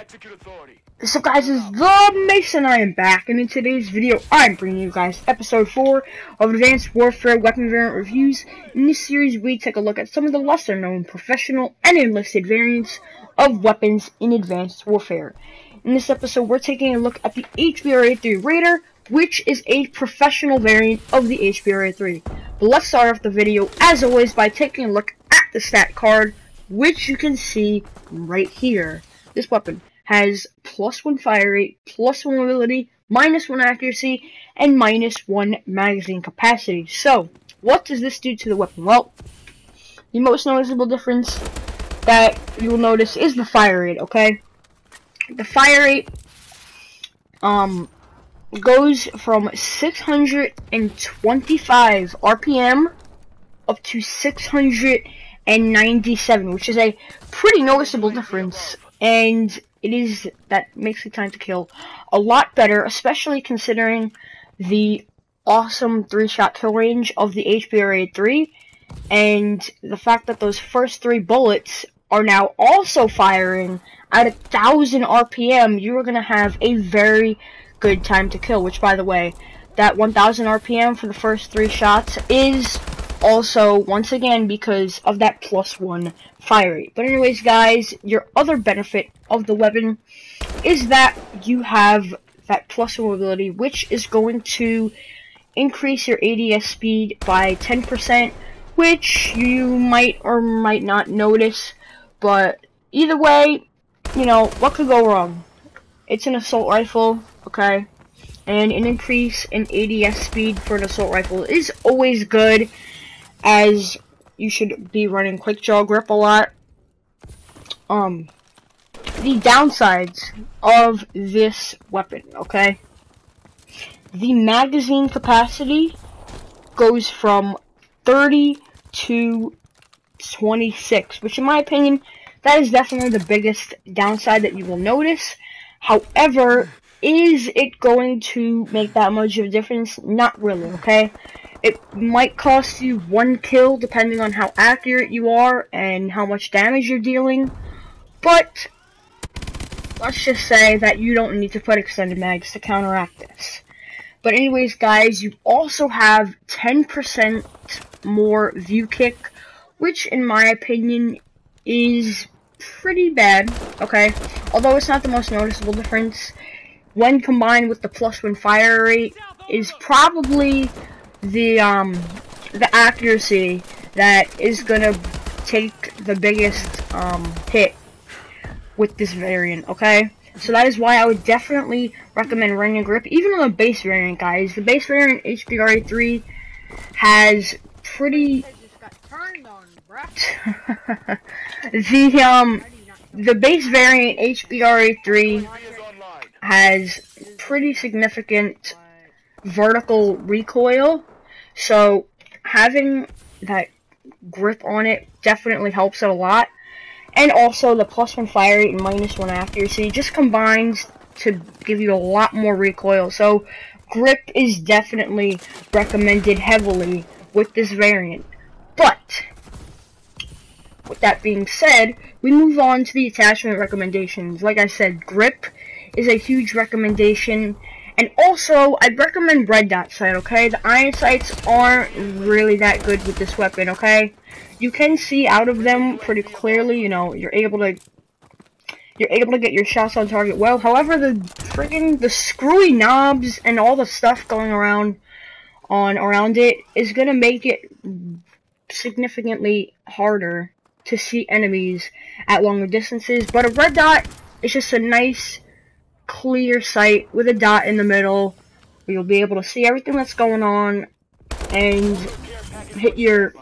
So guys, it's the Mason. I am back, and in today's video, I'm bringing you guys episode 4 of Advanced Warfare Weapon Variant Reviews. In this series, we take a look at some of the lesser-known professional and enlisted variants of weapons in Advanced Warfare. In this episode, we're taking a look at the HBRa3 Raider, which is a professional variant of the HBRa3. But let's start off the video, as always, by taking a look at the stat card, which you can see right here. This weapon has +1 fire rate, +1 mobility, -1 accuracy, and -1 magazine capacity. So, what does this do to the weapon? Well, the most noticeable difference that you will notice is the fire rate, okay? The fire rate goes from 625 RPM up to 697, which is a pretty noticeable difference, and that makes the time to kill a lot better, especially considering the awesome 3-shot kill range of the HBRa3, and the fact that those first 3 bullets are now also firing at 1,000 RPM. You are going to have a very good time to kill, which, by the way, that 1,000 RPM for the first 3 shots is also, once again, because of that +1 fire rate. But anyways, guys, your other benefit of the weapon is that you have that +1 mobility, which is going to increase your ADS speed by 10%, which you might or might not notice, but either way, you know, what could go wrong? It's an assault rifle, okay? And an increase in ADS speed for an assault rifle is always good, as you should be running quick draw grip a lot. The downsides of this weapon, okay? The magazine capacity goes from 30 to 26, which in my opinion, that is definitely the biggest downside that you will notice. However, is it going to make that much of a difference? Not really, okay? It might cost you 1 kill depending on how accurate you are and how much damage you're dealing, but let's just say that you don't need to put extended mags to counteract this. But anyways, guys, you also have 10% more view kick, which in my opinion is pretty bad, okay? Although it's not the most noticeable difference, when combined with the +1 fire rate, is probably the accuracy that is gonna take the biggest hit with this variant, okay? So that is why I would definitely recommend running a grip, even on the base variant, guys. The base variant HBRa3 has pretty the base variant HBRa3 has pretty significant vertical recoil, so having that grip on it definitely helps it a lot. And also the +1 fire rate and -1 accuracy just combines to give you a lot more recoil, so grip is definitely recommended heavily with this variant. But with that being said, we move on to the attachment recommendations. Like I said, grip is a huge recommendation, and also I'd recommend red dot sight, okay? The iron sights aren't really that good with this weapon, okay? You can see out of them pretty clearly, you know, you're able to get your shots on target well. However, the screwy knobs and all the stuff going around it is gonna make it significantly harder to see enemies at longer distances. But a red dot is just a nice clear sight with a dot in the middle where you'll be able to see everything that's going on and hit your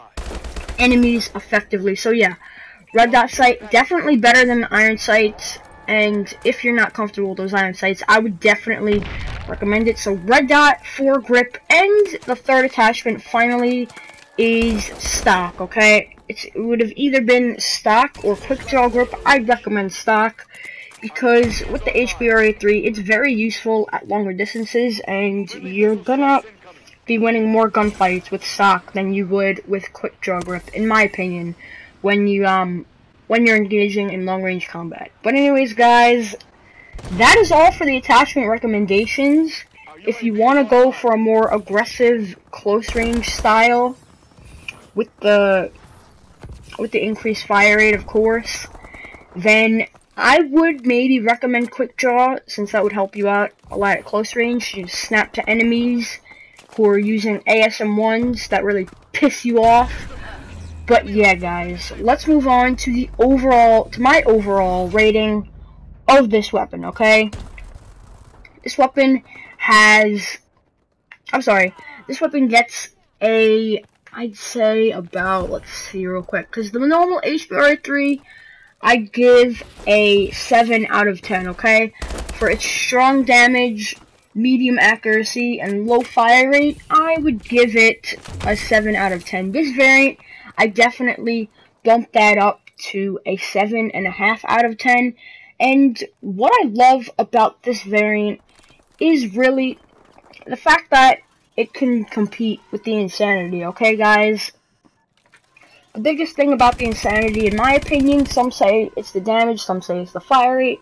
enemies effectively. So yeah, red dot sight definitely better than iron sights, and if you're not comfortable with those iron sights, I would definitely recommend it. So red dot for grip, and the third attachment finally is stock, okay? It would have either been stock or quick draw grip. I'd recommend stock, because with the HBRa3, it's very useful at longer distances, and you're gonna be winning more gunfights with stock than you would with quick draw grip, in my opinion, when you're engaging in long range combat. But anyways, guys, that is all for the attachment recommendations. If you want to go for a more aggressive close range style with the increased fire rate, of course, then I would maybe recommend Quick Draw, since that would help you out a lot at close range. You just snap to enemies who are using ASM1s that really piss you off. But yeah, guys, let's move on to my overall rating of this weapon, okay? This weapon gets a, I'd say about, let's see real quick, because the normal HBRa3, I give a 7 out of 10, okay? For its strong damage, medium accuracy, and low fire rate, I would give it a 7 out of 10. This variant, I definitely bumped that up to a 7.5 out of 10. And what I love about this variant is really the fact that it can compete with the Insanity, okay, guys? The biggest thing about the Insanity, in my opinion, some say it's the damage, some say it's the fire rate.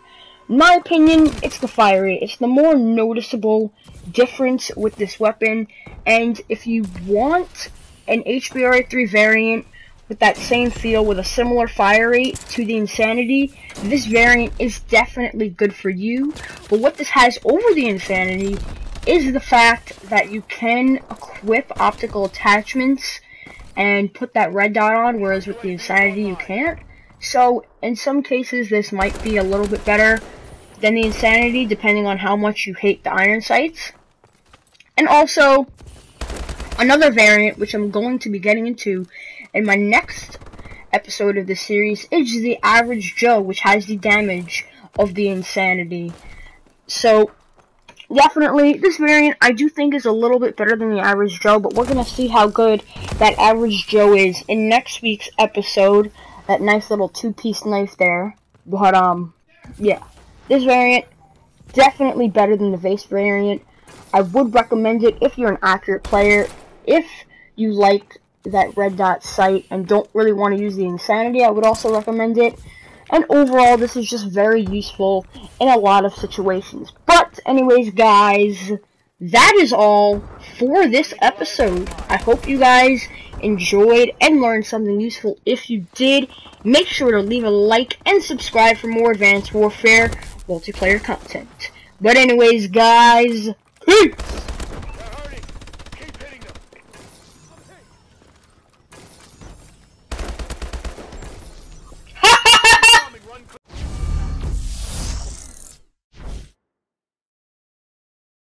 In my opinion, it's the fire rate. It's the more noticeable difference with this weapon. And if you want an HBRa3 variant with that same feel, with a similar fire rate to the Insanity, this variant is definitely good for you. But what this has over the Insanity is the fact that you can equip optical attachments and put that red dot on, whereas with the Insanity you can't. So in some cases this might be a little bit better than the Insanity, depending on how much you hate the iron sights. And also, another variant, which I'm going to be getting into in my next episode of this series, is the Average Joe, which has the damage of the Insanity. So definitely, this variant I do think is a little bit better than the Average Joe, but we're going to see how good that Average Joe is in next week's episode. That nice little two-piece knife there. But, yeah. This variant, definitely better than the Vase variant. I would recommend it if you're an accurate player. If you like that red dot sight and don't really want to use the Insanity, I would also recommend it. And overall, this is just very useful in a lot of situations. But anyways, guys, that is all for this episode. I hope you guys enjoyed and learned something useful. If you did, make sure to leave a like and subscribe for more Advanced Warfare multiplayer content. But anyways, guys, peace!